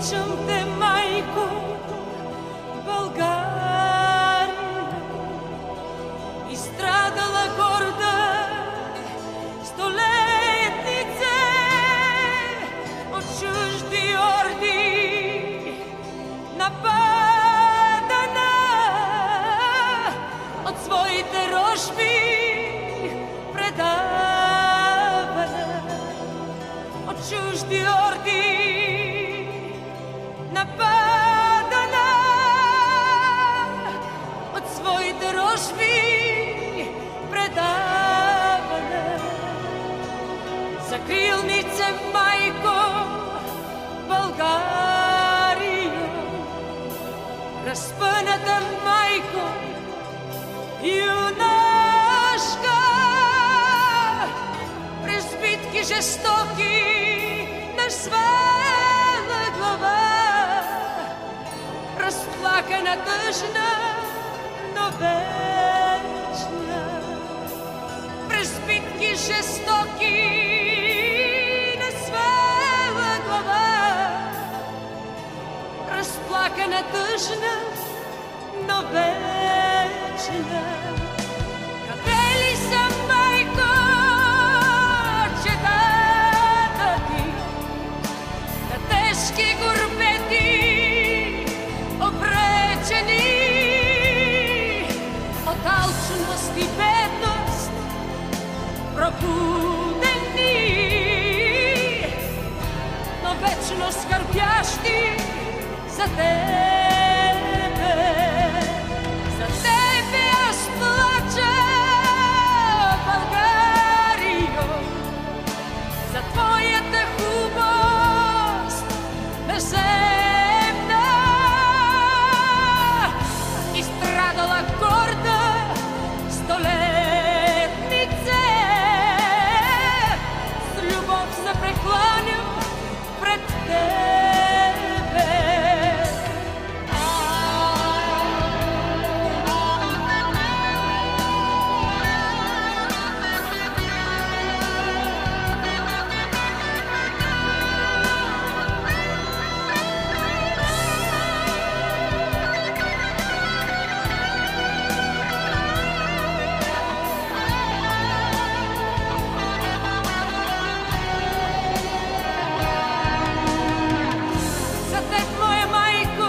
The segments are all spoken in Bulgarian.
обичам те, майко, България, изстрадала горда столетнице от чужди орди, нападана от своите рожби, предавана от чужди орди, нападана от своите рожби, предавана. Закрилнице, майко, България, разпъната майко, юнашка, през битки жестоки на свела глава, разплакана, тъжна, но вечна. През битки жестоки на свела глава, разплакана, тъжна, но вечна. Къде ли са, майко, четата ти, на тежки горбети обречени от алчност и бедност, пробудени, но вечно скърбящи за тебе. За тебе аз плача, Българио, за твоята хубост неземна, изстрадала горда столетнице. С любов се прекланям пред тебе. За теб, моя майко,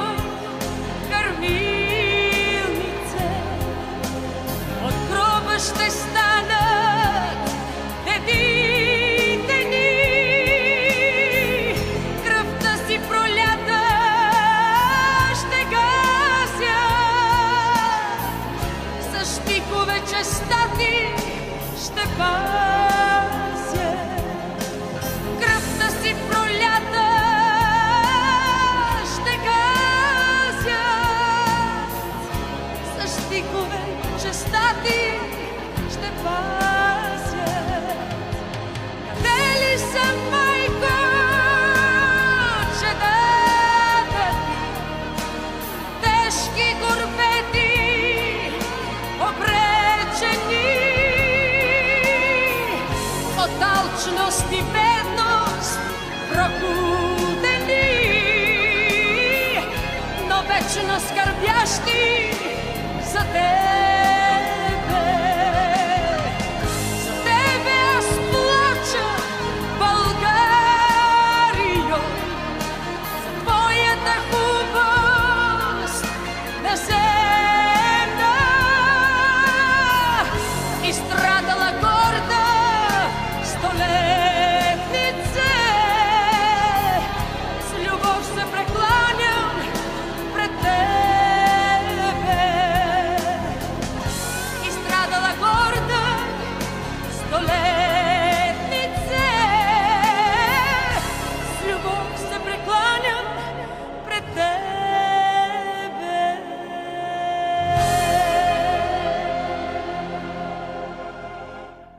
кърмилнице, от гроба ще станат дедите ни. Кръвта си пролята ще гася, с щикове честати ще пася. Кръвта си пролята ще гася, с щикове честати ще пася. Къде ли са, майко, четата ти, тежки горбети обречени от алчност и бедност, пробудени, но вечно скърбящи за теб.